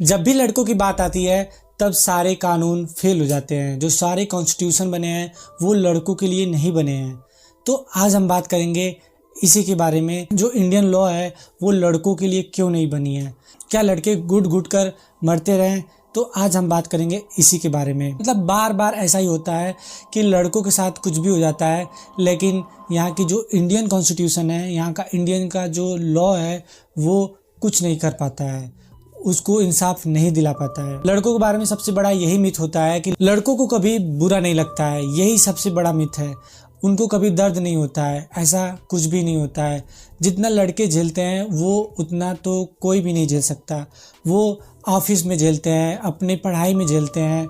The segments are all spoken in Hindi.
जब भी लड़कों की बात आती है तब सारे कानून फेल हो जाते हैं। जो सारे कॉन्स्टिट्यूशन बने हैं वो लड़कों के लिए नहीं बने हैं। तो आज हम बात करेंगे इसी के बारे में, जो इंडियन लॉ है वो लड़कों के लिए क्यों नहीं बनी है। क्या लड़के घुट घुट कर मरते रहें? तो आज हम बात करेंगे इसी के बारे में। मतलब बार बार ऐसा ही होता है कि लड़कों के साथ कुछ भी हो जाता है, लेकिन यहाँ की जो इंडियन कॉन्स्टिट्यूशन है, यहाँ का इंडियन का जो लॉ है वो कुछ नहीं कर पाता है, उसको इंसाफ नहीं दिला पाता है। लड़कों के बारे में सबसे बड़ा यही मिथ होता है कि लड़कों को कभी बुरा नहीं लगता है, यही सबसे बड़ा मिथ है। उनको कभी दर्द नहीं होता है, ऐसा कुछ भी नहीं होता है। जितना लड़के झेलते हैं वो उतना तो कोई भी नहीं झेल सकता। वो ऑफिस में झेलते हैं, अपने पढ़ाई में झेलते हैं,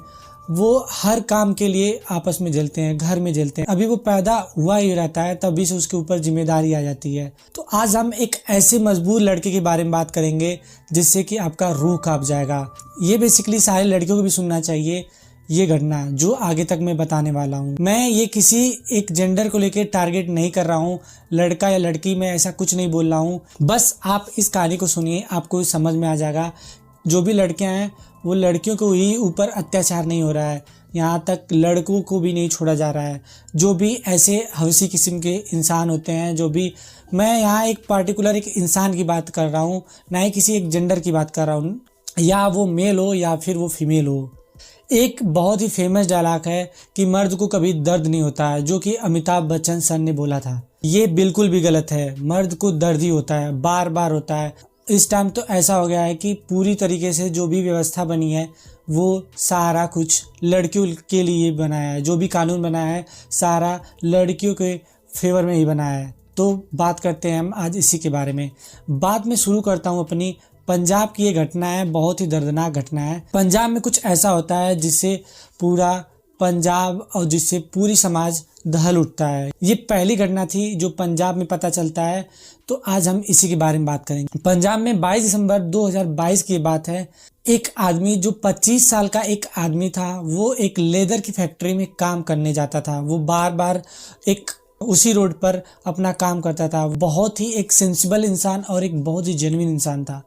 वो हर काम के लिए आपस में झेलते हैं, घर में झेलते हैं। अभी वो पैदा हुआ ही रहता है तभी से उसके ऊपर जिम्मेदारी आ जाती है। तो आज हम एक ऐसे मजबूर लड़के के बारे में बात करेंगे जिससे कि आपका रूह कांप जाएगा। ये बेसिकली सारे लड़कियों को भी सुनना चाहिए ये घटना जो आगे तक मैं बताने वाला हूँ। मैं ये किसी एक जेंडर को लेकर टारगेट नहीं कर रहा हूँ, लड़का या लड़की, मैं ऐसा कुछ नहीं बोल रहा हूँ। बस आप इस कहानी को सुनिए, आपको समझ में आ जाएगा। जो भी लड़कियां हैं वो लड़कियों को ही ऊपर अत्याचार नहीं हो रहा है, यहाँ तक लड़कों को भी नहीं छोड़ा जा रहा है। जो भी ऐसे हवसी किस्म के इंसान होते हैं, जो भी, मैं यहाँ एक पार्टिकुलर एक इंसान की बात कर रहा हूँ, ना ही किसी एक जेंडर की बात कर रहा हूँ, या वो मेल हो या फिर वो फीमेल हो। एक बहुत ही फेमस डायलॉग है कि मर्द को कभी दर्द नहीं होता है, जो कि अमिताभ बच्चन सर ने बोला था। ये बिल्कुल भी गलत है। मर्द को दर्द ही होता है, बार बार होता है। इस टाइम तो ऐसा हो गया है कि पूरी तरीके से जो भी व्यवस्था बनी है वो सारा कुछ लड़कियों के लिए बनाया है। जो भी कानून बनाया है सारा लड़कियों के फेवर में ही बनाया है। तो बात करते हैं हम आज इसी के बारे में। बात मैं शुरू करता हूँ अपनी पंजाब की। ये घटना है, बहुत ही दर्दनाक घटना है। पंजाब में कुछ ऐसा होता है जिससे पूरा पंजाब और जिससे पूरी समाज दहल उठता है। ये पहली घटना थी जो पंजाब में पता चलता है, तो आज हम इसी के बारे में बात करेंगे। पंजाब में 22 दिसंबर 2022 की बात है। एक आदमी जो 25 साल का एक आदमी था, वो एक लेदर की फैक्ट्री में काम करने जाता था। वो बार बार एक उसी रोड पर अपना काम करता था। बहुत ही एक सेंसिबल इंसान और एक बहुत ही जेन्युइन इंसान था।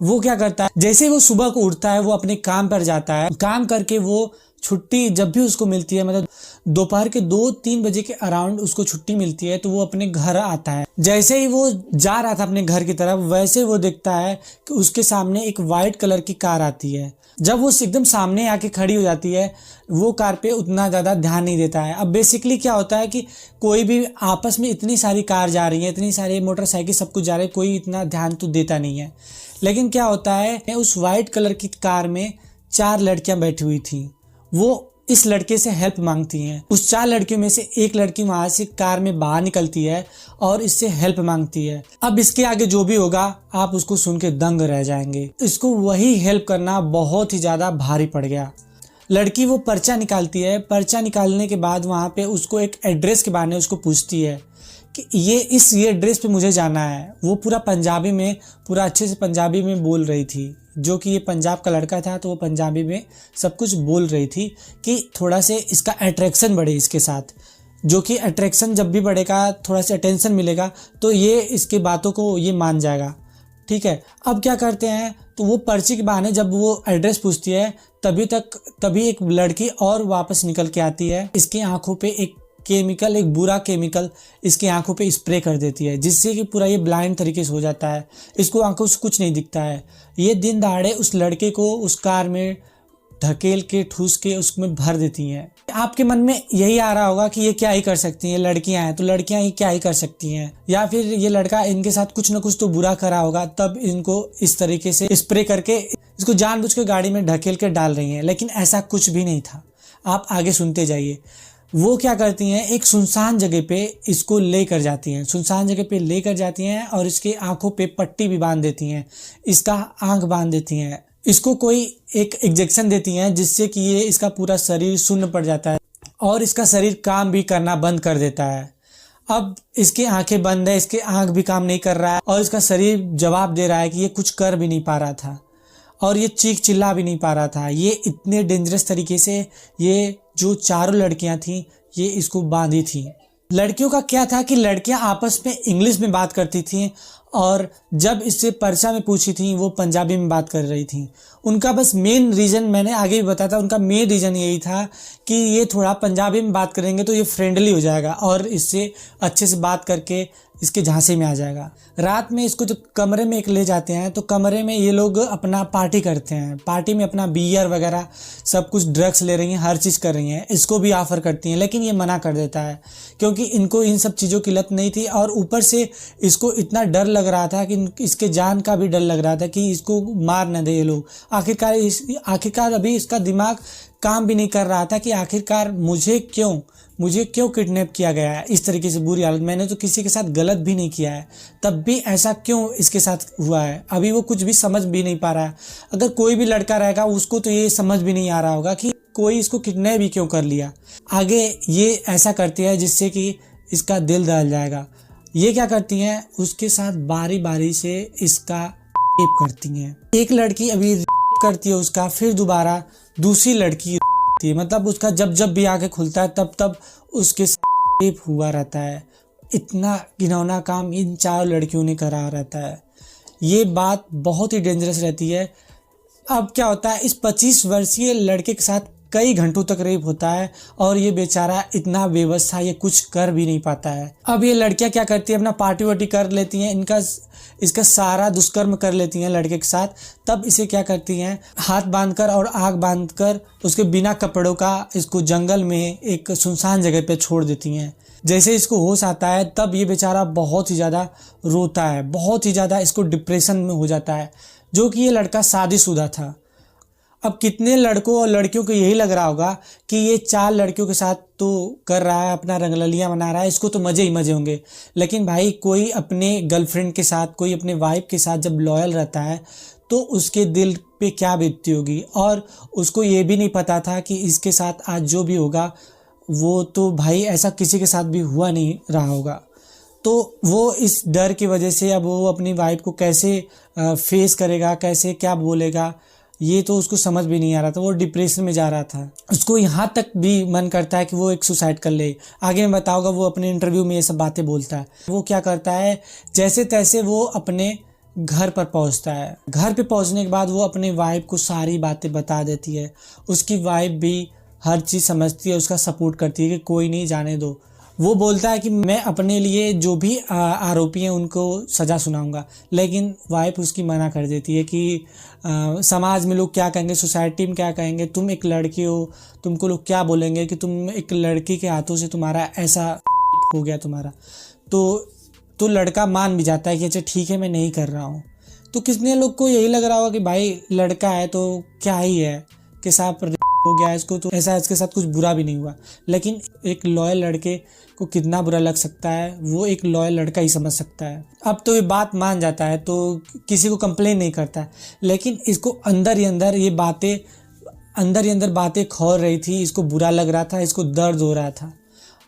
वो क्या करता है, जैसे वो सुबह को उठता है वो अपने काम पर जाता है। काम करके वो छुट्टी जब भी उसको मिलती है, मतलब दोपहर के 2-3 बजे के अराउंड उसको छुट्टी मिलती है, तो वो अपने घर आता है। जैसे ही वो जा रहा था अपने घर की तरफ, वैसे वो देखता है कि उसके सामने एक वाइट कलर की कार आती है। जब वो एकदम सामने आके खड़ी हो जाती है, वो कार पे उतना ज़्यादा ध्यान नहीं देता है। अब बेसिकली क्या होता है कि कोई भी आपस में इतनी सारी कार जा रही है, इतनी सारी मोटरसाइकिल सब कुछ जा रहे हैं, कोई इतना ध्यान तो देता नहीं है। लेकिन क्या होता है, उस वाइट कलर की कार में 4 लड़कियां बैठी हुई थी। वो इस लड़के से हेल्प मांगती हैं। उस 4 लड़कियों में से एक लड़की वहां से कार में बाहर निकलती है और इससे हेल्प मांगती है। अब इसके आगे जो भी होगा आप उसको सुन के दंग रह जाएंगे। इसको वही हेल्प करना बहुत ही ज्यादा भारी पड़ गया। लड़की वो पर्चा निकालती है। पर्चा निकालने के बाद वहां पे उसको एक एड्रेस के बारे में उसको पूछती है कि ये एड्रेस पे मुझे जाना है। वो पूरा पंजाबी में, पूरा अच्छे से पंजाबी में बोल रही थी, जो कि ये पंजाब का लड़का था तो वो पंजाबी में सब कुछ बोल रही थी कि थोड़ा से इसका अट्रैक्शन बढ़े इसके साथ। जो कि अट्रैक्शन जब भी बढ़ेगा, थोड़ा सा अटेंशन मिलेगा, तो ये इसकी बातों को ये मान जाएगा। ठीक है, अब क्या करते हैं, तो वो पर्ची के बहाने जब वो एड्रेस पूछती है तभी एक लड़की और वापस निकल के आती है। इसकी आंखों पे एक केमिकल, एक बुरा केमिकल इसकी आंखों पे स्प्रे कर देती है, जिससे कि पूरा ये ब्लाइंड तरीके से हो जाता है। इसको आंखों से कुछ नहीं दिखता है। ये दिन दहाड़े उस लड़के को उस कार में धकेल के ठूस के उसमें भर देती हैं। आपके मन में यही आ रहा होगा कि ये क्या ही कर सकती हैं, लड़कियां हैं तो लड़कियां ही क्या ही कर सकती हैं, या फिर ये लड़का इनके साथ कुछ ना कुछ तो बुरा करा होगा तब इनको इस तरीके से स्प्रे करके इसको जानबूझ के गाड़ी में ढकेल के डाल रही हैं। लेकिन ऐसा कुछ भी नहीं था। आप आगे सुनते जाइए। वो क्या करती हैं, एक सुनसान जगह पे इसको लेकर जाती हैं। सुनसान जगह पे लेकर जाती हैं और इसके आंखों पे पट्टी भी बांध देती हैं, इसका आंख बांध देती हैं। इसको कोई एक इंजेक्शन देती हैं जिससे कि ये इसका पूरा शरीर शून्य पड़ जाता है और इसका शरीर काम भी करना बंद कर देता है। अब इसकी आंखें बंद है, इसके आंख भी काम नहीं कर रहा है और इसका शरीर जवाब दे रहा है कि ये कुछ कर भी नहीं पा रहा था और ये चीख चिल्ला भी नहीं पा रहा था। ये इतने डेंजरस तरीके से ये जो 4 लड़कियां थी ये इसको बांधी थी। लड़कियों का क्या था कि लड़कियां आपस में इंग्लिश में बात करती थीं और जब इससे परीक्षा में पूछी थी वो पंजाबी में बात कर रही थी। उनका बस मेन रीज़न मैंने आगे भी बताया था, उनका मेन रीज़न यही था कि ये थोड़ा पंजाबी में बात करेंगे तो ये फ्रेंडली हो जाएगा और इससे अच्छे से बात करके इसके झांसे में आ जाएगा। रात में इसको जब कमरे में एक ले जाते हैं तो कमरे में ये लोग अपना पार्टी करते हैं। पार्टी में अपना बियर वगैरह सब कुछ ड्रग्स ले रही हैं, हर चीज़ कर रही हैं। इसको भी ऑफ़र करती हैं लेकिन ये मना कर देता है क्योंकि इनको इन सब चीज़ों की लत नहीं थी और ऊपर से इसको इतना डर लग रहा था कि इसके जान का भी डर लग रहा था कि इसको मार न दे ये लोग। आखिरकार अभी इसका दिमाग काम भी नहीं कर रहा था कि आखिरकार मुझे क्यों किडनैप किया गया है इस तरीके से बुरी हालत। मैंने तो किसी के साथ गलत भी नहीं किया है, तब भी ऐसा क्यों इसके साथ हुआ है। अभी वो कुछ भी समझ भी नहीं पा रहा है। अगर कोई भी लड़का रहेगा उसको तो ये समझ भी नहीं आ रहा होगा कि कोई इसको किडनैप भी क्यों कर लिया। आगे ये ऐसा करती है जिससे कि इसका दिल दहल जाएगा। ये क्या करती हैं, उसके साथ बारी बारी से इसका रेप करती हैं। एक लड़की अभी रेप करती है उसका, फिर दोबारा दूसरी लड़की करती है। मतलब उसका जब भी आंखें खुलता है तब उसके साथ रेप हुआ रहता है। इतना घिनौना काम इन 4 लड़कियों ने करा रहता है। ये बात बहुत ही डेंजरस रहती है। अब क्या होता है, इस 25 वर्षीय लड़के के साथ कई घंटों तक रेप होता है और ये बेचारा इतना बेबस था, ये कुछ कर भी नहीं पाता है। अब ये लड़कियां क्या करती है, अपना पार्टी वार्टी कर लेती हैं, इसका सारा दुष्कर्म कर लेती हैं लड़के के साथ। तब इसे क्या करती हैं, हाथ बांधकर और आग बांधकर उसके बिना कपड़ों का इसको जंगल में एक सुनसान जगह पे छोड़ देती हैं। जैसे इसको होश आता है तब ये बेचारा बहुत ही ज़्यादा रोता है, बहुत ही ज़्यादा इसको डिप्रेशन में हो जाता है, जो कि ये लड़का शादीशुदा था। अब कितने लड़कों और लड़कियों को यही लग रहा होगा कि ये 4 लड़कियों के साथ तो कर रहा है, अपना रंगललियाँ मना रहा है, इसको तो मज़े ही मज़े होंगे। लेकिन भाई कोई अपने गर्लफ्रेंड के साथ, कोई अपने वाइफ के साथ जब लॉयल रहता है तो उसके दिल पे क्या बीतती होगी। और उसको ये भी नहीं पता था कि इसके साथ आज जो भी होगा वो तो भाई ऐसा किसी के साथ भी हुआ नहीं रहा होगा। तो वो इस डर की वजह से अब वो अपनी वाइफ को कैसे फेस करेगा, कैसे क्या बोलेगा, ये तो उसको समझ भी नहीं आ रहा था। वो डिप्रेशन में जा रहा था। उसको यहाँ तक भी मन करता है कि वो एक सुसाइड कर ले। आगे मैं बताऊंगा, वो अपने इंटरव्यू में ये सब बातें बोलता है। वो क्या करता है, जैसे तैसे वो अपने घर पर पहुँचता है। घर पे पहुँचने के बाद वो अपने वाइफ को सारी बातें बता देती है। उसकी वाइफ भी हर चीज़ समझती है, उसका सपोर्ट करती है कि कोई नहीं, जाने दो। वो बोलता है कि मैं अपने लिए जो भी आरोपी हैं उनको सज़ा सुनाऊंगा, लेकिन वाइफ उसकी मना कर देती है कि समाज में लोग क्या कहेंगे, सोसाइटी में क्या कहेंगे, तुम एक लड़की हो, तुमको लोग क्या बोलेंगे कि तुम एक लड़की के हाथों से तुम्हारा ऐसा हो गया तुम्हारा। तो लड़का मान भी जाता है कि अच्छा ठीक है, मैं नहीं कर रहा हूँ। तो कितने लोग को यही लग रहा होगा कि भाई लड़का है तो क्या ही है कि साहब हो गया इसको, तो ऐसा इसके साथ कुछ बुरा भी नहीं हुआ। लेकिन एक लॉयल लड़के को कितना बुरा लग सकता है वो एक लॉयल लड़का ही समझ सकता है। अब तो ये बात मान जाता है तो किसी को कंप्लेन नहीं करता है, लेकिन इसको अंदर ही अंदर बातें खौर रही थी। इसको बुरा लग रहा था, इसको दर्द हो रहा था।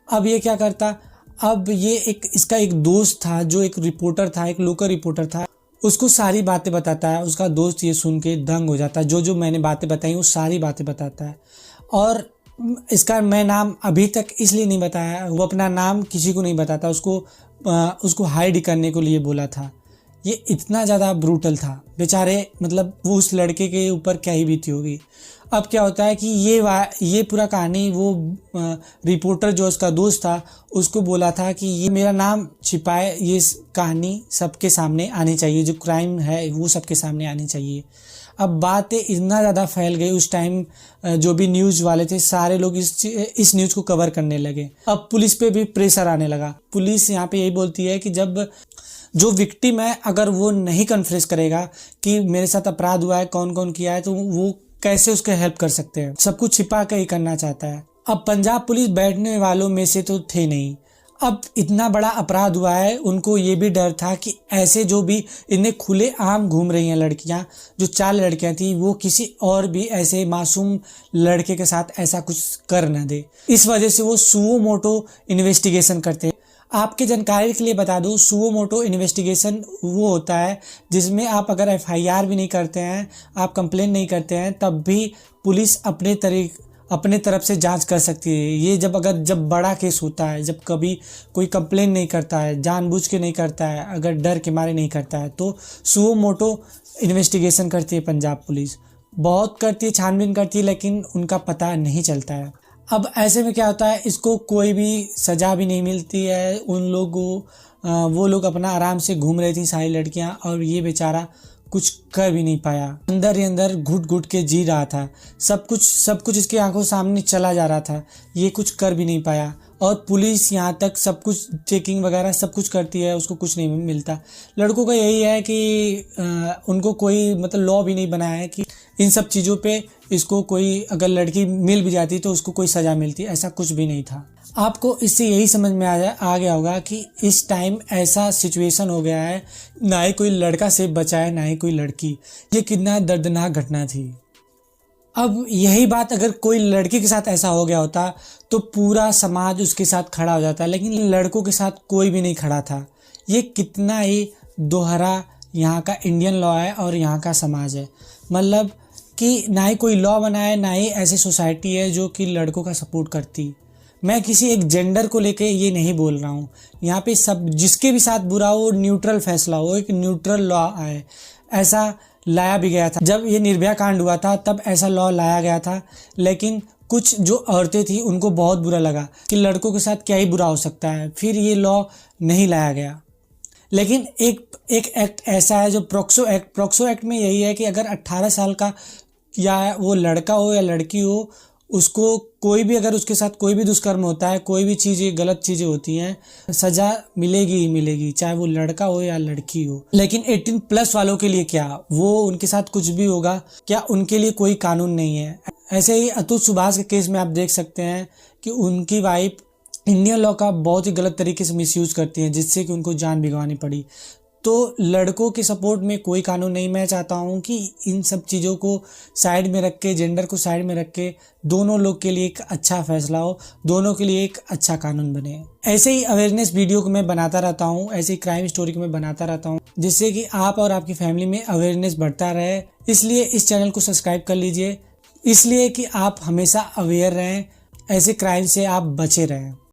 अब ये क्या करता, अब ये इसका एक दोस्त था जो एक रिपोर्टर था, एक लोकल रिपोर्टर था, उसको सारी बातें बताता है। उसका दोस्त ये सुन के दंग हो जाता है। जो मैंने बातें बताई वो सारी बातें बताता है। और इसका मैं नाम अभी तक इसलिए नहीं बताया, वो अपना नाम किसी को नहीं बताता, उसको हाइड करने को लिए बोला था। ये इतना ज़्यादा ब्रूटल था बेचारे, मतलब वो उस लड़के के ऊपर क्या ही बीती होगी। अब क्या होता है कि ये पूरा कहानी वो रिपोर्टर जो उसका दोस्त था उसको बोला था कि ये मेरा नाम छिपाए, ये कहानी सबके सामने आनी चाहिए, जो क्राइम है वो सबके सामने आनी चाहिए। अब बातें इतना ज़्यादा फैल गई उस टाइम, जो भी न्यूज़ वाले थे सारे लोग इस न्यूज़ को कवर करने लगे। अब पुलिस पे भी प्रेशर आने लगा। पुलिस यहाँ पे यही बोलती है कि जब जो विक्टिम है अगर वो नहीं कन्फेस करेगा कि मेरे साथ अपराध हुआ है, कौन कौन किया है, तो वो कैसे उसके हेल्प कर सकते हैं। सब कुछ छिपा कर ही करना चाहता है। अब पंजाब पुलिस बैठने वालों में से तो थे नहीं। अब इतना बड़ा अपराध हुआ है, उनको ये भी डर था कि ऐसे जो भी इन्हें खुले आम घूम रही हैं लड़कियां, जो 4 लड़कियां थी, वो किसी और भी ऐसे मासूम लड़के के साथ ऐसा कुछ कर न दे। इस वजह से वो सुओ मोटो इन्वेस्टिगेशन करते हैं। आपके जानकारी के लिए बता दूं, सुओ मोटो इन्वेस्टिगेशन वो होता है जिसमें आप अगर FIR भी नहीं करते हैं, आप कंप्लेन नहीं करते हैं, तब भी पुलिस अपने तरफ से जांच कर सकती है। ये जब बड़ा केस होता है, जब कभी कोई कंप्लेन नहीं करता है, जानबूझ के नहीं करता है, अगर डर के मारे नहीं करता है, तो सुओ मोटो इन्वेस्टिगेशन करती है पंजाब पुलिस। बहुत करती है, छानबीन करती है, लेकिन उनका पता नहीं चलता है। अब ऐसे में क्या होता है, इसको कोई भी सज़ा भी नहीं मिलती है। वो लोग अपना आराम से घूम रही थी सारी लड़कियां, और ये बेचारा कुछ कर भी नहीं पाया। अंदर ही अंदर घुट घुट के जी रहा था। सब कुछ इसकी आंखों सामने चला जा रहा था, ये कुछ कर भी नहीं पाया। और पुलिस यहाँ तक सब कुछ चेकिंग वगैरह सब कुछ करती है, उसको कुछ नहीं मिलता। लड़कों का यही है कि उनको कोई मतलब लॉ भी नहीं बनाया है कि इन सब चीज़ों पे इसको कोई अगर लड़की मिल भी जाती तो उसको कोई सज़ा मिलती, ऐसा कुछ भी नहीं था। आपको इससे यही समझ में आ गया होगा कि इस टाइम ऐसा सिचुएशन हो गया है, ना ही कोई लड़का सेफ बचा है, ना ही कोई लड़की। ये कितना दर्दनाक घटना थी। अब यही बात अगर कोई लड़की के साथ ऐसा हो गया होता तो पूरा समाज उसके साथ खड़ा हो जाता, लेकिन लड़कों के साथ कोई भी नहीं खड़ा था। ये कितना ही दोहरा यहाँ का इंडियन लॉ है और यहाँ का समाज है। मतलब कि ना ही कोई लॉ बना है, ना ही ऐसी सोसाइटी है जो कि लड़कों का सपोर्ट करती। मैं किसी एक जेंडर को लेके ये नहीं बोल रहा हूँ। यहाँ पे सब जिसके भी साथ बुरा हो, न्यूट्रल फैसला हो, एक न्यूट्रल लॉ आए। ऐसा लाया भी गया था जब ये निर्भया कांड हुआ था, तब ऐसा लॉ लाया गया था। लेकिन कुछ जो औरतें थी उनको बहुत बुरा लगा कि लड़कों के साथ क्या ही बुरा हो सकता है, फिर ये लॉ नहीं लाया गया। लेकिन एक एक्ट ऐसा है जो प्रॉक्सो एक्ट में यही है कि अगर 18 साल का या वो लड़का हो या लड़की हो, उसको कोई भी अगर उसके साथ कोई भी दुष्कर्म होता है, कोई भी चीज़ें गलत चीज़ें होती हैं, सज़ा मिलेगी ही मिलेगी, चाहे वो लड़का हो या लड़की हो। लेकिन 18+ वालों के लिए क्या, वो उनके साथ कुछ भी होगा क्या, उनके लिए कोई कानून नहीं है। ऐसे ही अतुल सुभाष के केस में आप देख सकते हैं कि उनकी वाइफ इंडियन लॉ का बहुत ही गलत तरीके से मिसयूज़ करती हैं, जिससे कि उनको जान भी गंवानी पड़ी। तो लड़कों के सपोर्ट में कोई कानून नहीं। मैं चाहता हूं कि इन सब चीज़ों को साइड में रख के, जेंडर को साइड में रख के, दोनों लोग के लिए एक अच्छा फैसला हो, दोनों के लिए एक अच्छा कानून बने। ऐसे ही अवेयरनेस वीडियो को मैं बनाता रहता हूं, ऐसे ही क्राइम स्टोरी को मैं बनाता रहता हूं, जिससे कि आप और आपकी फैमिली में अवेयरनेस बढ़ता रहे। इसलिए इस चैनल को सब्सक्राइब कर लीजिए, इसलिए कि आप हमेशा अवेयर रहें, ऐसे क्राइम से आप बचे रहें।